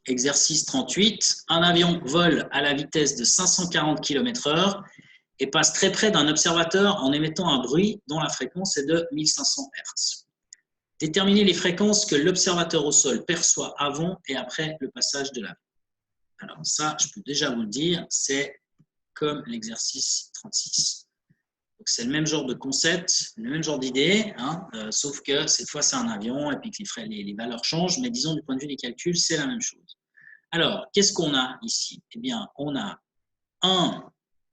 Exercice 38. Un avion vole à la vitesse de 540 km/h et passe très près d'un observateur en émettant un bruit dont la fréquence est de 1500 Hz. Déterminez les fréquences que l'observateur au sol perçoit avant et après le passage de l'avion. Alors ça, je peux déjà vous le dire, c'est comme l'exercice 36. C'est le même genre de concept, le même genre d'idée, hein, sauf que cette fois c'est un avion et puis que les valeurs changent, mais disons du point de vue des calculs, c'est la même chose. Alors, qu'est-ce qu'on a ici? Eh bien, on a un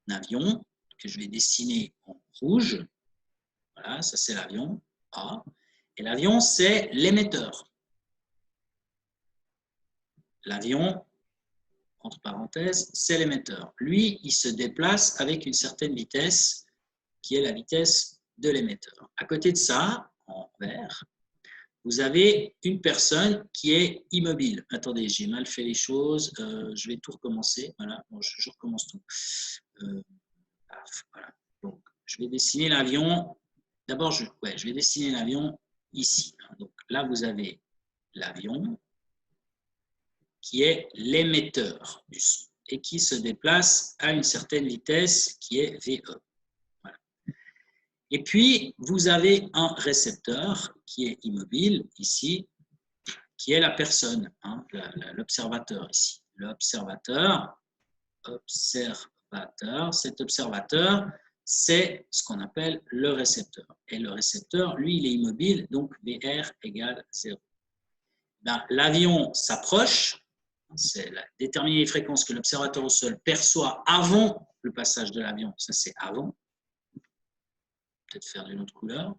avion que je vais dessiner en rouge. Voilà, ça c'est l'avion A. Et l'avion, c'est l'émetteur. L'avion, entre parenthèses, c'est l'émetteur. Lui, il se déplace avec une certaine vitesse qui est la vitesse de l'émetteur. À côté de ça, en vert, vous avez une personne qui est immobile. Attendez, j'ai mal fait les choses. Je vais tout recommencer. Voilà, bon, je recommence tout. Voilà. Donc, je vais dessiner l'avion. D'abord, je vais dessiner l'avion ici. Donc là, vous avez l'avion qui est l'émetteur du son et qui se déplace à une certaine vitesse qui est VE. Voilà. Et puis, vous avez un récepteur qui est immobile ici, qui est la personne, hein, l'observateur ici. L'observateur, cet observateur, c'est ce qu'on appelle le récepteur. Et le récepteur, lui, il est immobile, donc VR égale 0. Ben, l'avion s'approche, c'est déterminer les fréquences que l'observateur au sol perçoit avant le passage de l'avion, ça c'est avant. Peut-être faire d'une autre couleur.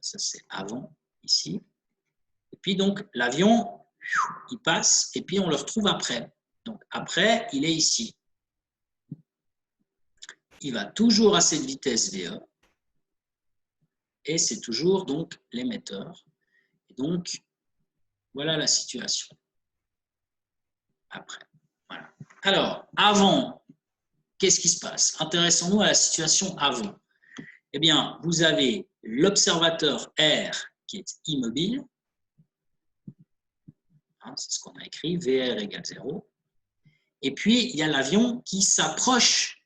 Ça c'est avant, ici. Et puis donc l'avion, il passe et puis on le retrouve après. Donc après, il est ici. Il va toujours à cette vitesse VE et c'est toujours donc l'émetteur. Et donc, voilà la situation. Après. Voilà. Alors, avant, qu'est-ce qui se passe? Intéressons-nous à la situation avant. Eh bien, vous avez l'observateur R qui est immobile. Hein, c'est ce qu'on a écrit, VR égale 0. Et puis, il y a l'avion qui s'approche,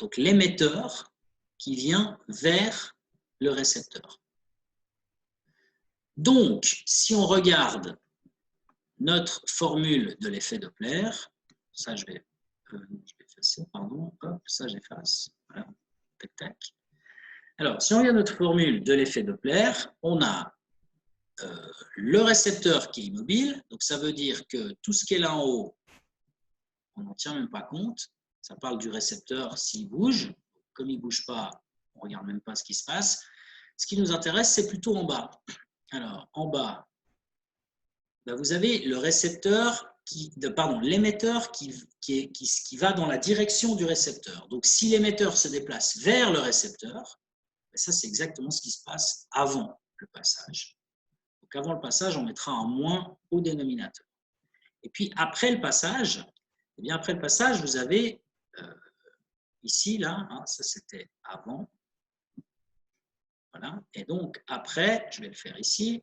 donc l'émetteur qui vient vers le récepteur. Donc, si on regarde notre formule de l'effet Doppler, ça je vais effacer, pardon, hop, ça j'efface, voilà, tac, tac. Alors, si on regarde notre formule de l'effet Doppler, on a le récepteur qui est immobile, donc ça veut dire que tout ce qui est là en haut, on n'en tient même pas compte, ça parle du récepteur s'il bouge, comme il ne bouge pas, on ne regarde même pas ce qui se passe. Ce qui nous intéresse, c'est plutôt en bas. Alors, en bas, ben vous avez le récepteur, l'émetteur qui va dans la direction du récepteur. Donc, si l'émetteur se déplace vers le récepteur, ben ça, c'est exactement ce qui se passe avant le passage. Donc, avant le passage, on mettra un moins au dénominateur. Et puis, après le passage, eh bien, après le passage, vous avez ici, là, hein, ça c'était avant. Voilà. Et donc, après, je vais le faire ici,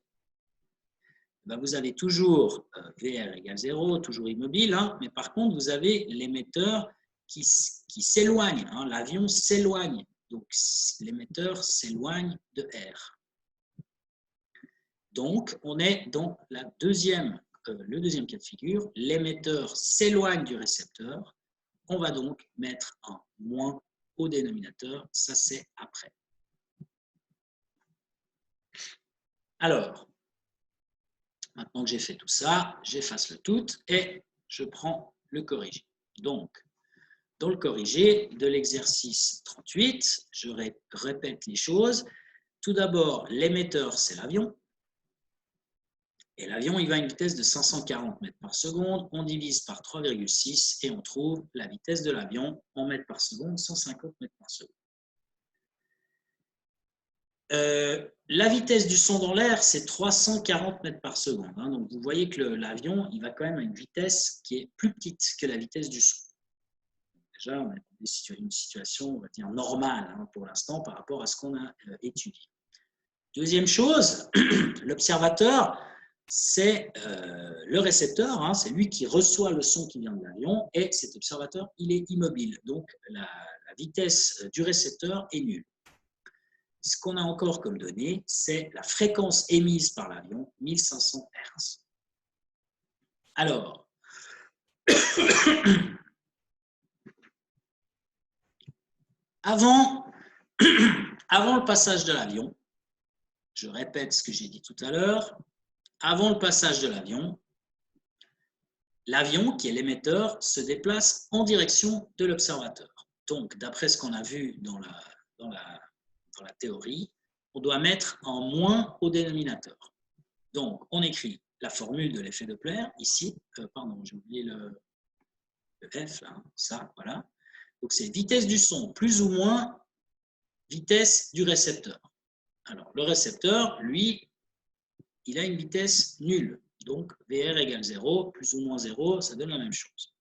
ben, vous avez toujours VR égale 0, toujours immobile, hein, mais par contre, vous avez l'émetteur qui s'éloigne. Hein, l'avion s'éloigne. Donc, l'émetteur s'éloigne de R. Donc, on est dans le deuxième cas de figure. L'émetteur s'éloigne du récepteur. On va donc mettre un moins au dénominateur. Ça, c'est après. Alors, maintenant que j'ai fait tout ça, j'efface le tout et je prends le corrigé. Donc, dans le corrigé de l'exercice 38, je répète les choses. Tout d'abord, l'émetteur, c'est l'avion. Et l'avion, il va à une vitesse de 540 mètres par seconde. On divise par 3,6 et on trouve la vitesse de l'avion en mètres par seconde, 150 mètres par seconde. La vitesse du son dans l'air, c'est 340 mètres par seconde. Hein, donc, vous voyez que l'avion, il va quand même à une vitesse qui est plus petite que la vitesse du son. Déjà, on a une situation, on va dire, normale hein, pour l'instant par rapport à ce qu'on a étudié. Deuxième chose, l'observateur, c'est le récepteur, hein, c'est lui qui reçoit le son qui vient de l'avion, et cet observateur, il est immobile. Donc, la vitesse du récepteur est nulle. Ce qu'on a encore comme donnée, c'est la fréquence émise par l'avion, 1500 Hz. Alors, avant le passage de l'avion, je répète ce que j'ai dit tout à l'heure, avant le passage de l'avion, l'avion, qui est l'émetteur, se déplace en direction de l'observateur. Donc, d'après ce qu'on a vu dans la théorie, on doit mettre en moins au dénominateur. Donc, on écrit la formule de l'effet Doppler, ici, pardon, j'ai oublié le F, là, ça, voilà. Donc, c'est vitesse du son plus ou moins vitesse du récepteur. Alors, le récepteur, lui, il a une vitesse nulle. Donc, VR égale 0, plus ou moins 0, ça donne la même chose.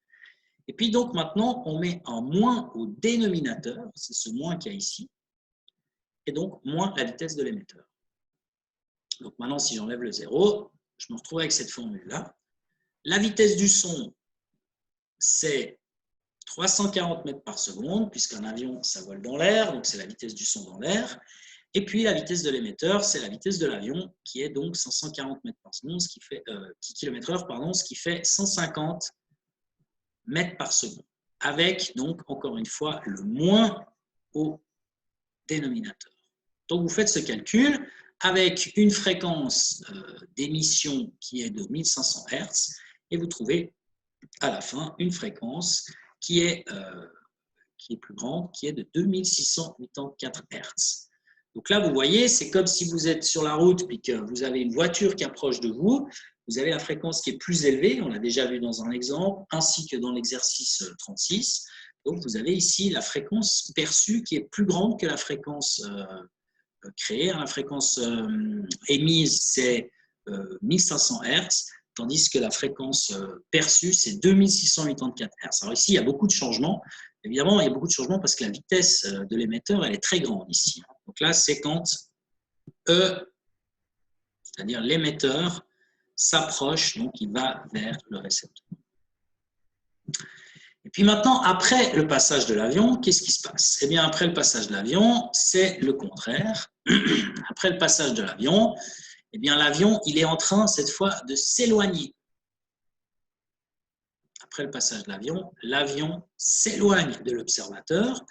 Et puis, donc, maintenant, on met un moins au dénominateur, c'est ce moins qu'il y a ici, et donc, moins la vitesse de l'émetteur. Donc, maintenant, si j'enlève le 0, je me retrouve avec cette formule-là. La vitesse du son, c'est 340 mètres par seconde, puisqu'un avion, ça vole dans l'air, donc c'est la vitesse du son dans l'air. Et puis, la vitesse de l'émetteur, c'est la vitesse de l'avion, qui est donc 540 mètres par seconde, ce qui fait, km/h, pardon, ce qui fait 150 mètres par seconde. Avec, donc, encore une fois, le moins au dénominateur. Donc, vous faites ce calcul avec une fréquence d'émission qui est de 1500 Hz, et vous trouvez à la fin une fréquence qui est plus grande, qui est de 2684 Hz. Donc là, vous voyez, c'est comme si vous êtes sur la route et que vous avez une voiture qui approche de vous. Vous avez la fréquence qui est plus élevée, on l'a déjà vu dans un exemple, ainsi que dans l'exercice 36. Donc, vous avez ici la fréquence perçue qui est plus grande que la fréquence créée. La fréquence émise, c'est 1500 Hz, tandis que la fréquence perçue, c'est 2684 Hz. Alors ici, il y a beaucoup de changements. Évidemment, il y a beaucoup de changements parce que la vitesse de l'émetteur, elle est très grande ici. Donc là, c'est quand E, c'est-à-dire l'émetteur, s'approche, donc il va vers le récepteur. Et puis maintenant, après le passage de l'avion, qu'est-ce qui se passe? Eh bien, après le passage de l'avion, c'est le contraire. Après le passage de l'avion, eh bien, l'avion, il est en train, cette fois, de s'éloigner. Après le passage de l'avion s'éloigne de l'observateur.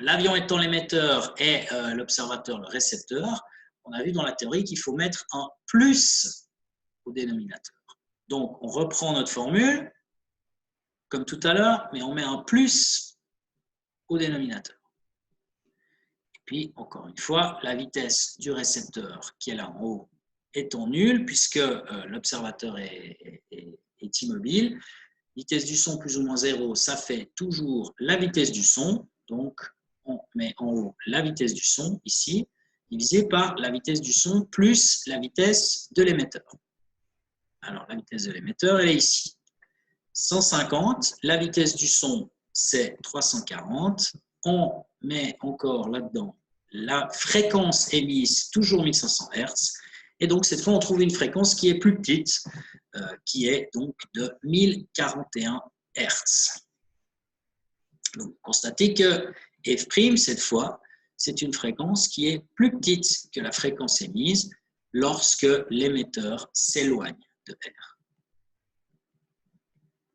L'avion étant l'émetteur et l'observateur le récepteur, on a vu dans la théorie qu'il faut mettre un plus au dénominateur. Donc, on reprend notre formule, comme tout à l'heure, mais on met un plus au dénominateur. Et puis, encore une fois, la vitesse du récepteur qui est là en haut étant nulle, puisque l'observateur est immobile. Vitesse du son plus ou moins 0, ça fait toujours la vitesse du son. Donc, on met en haut la vitesse du son, ici, divisé par la vitesse du son plus la vitesse de l'émetteur. Alors, la vitesse de l'émetteur, elle est ici. 150, la vitesse du son, c'est 340. On met encore là-dedans la fréquence émise, toujours 1500 Hz. Et donc, cette fois, on trouve une fréquence qui est plus petite, qui est donc de 1041 Hz. Donc, constatez que f', cette fois, c'est une fréquence qui est plus petite que la fréquence émise lorsque l'émetteur s'éloigne de R.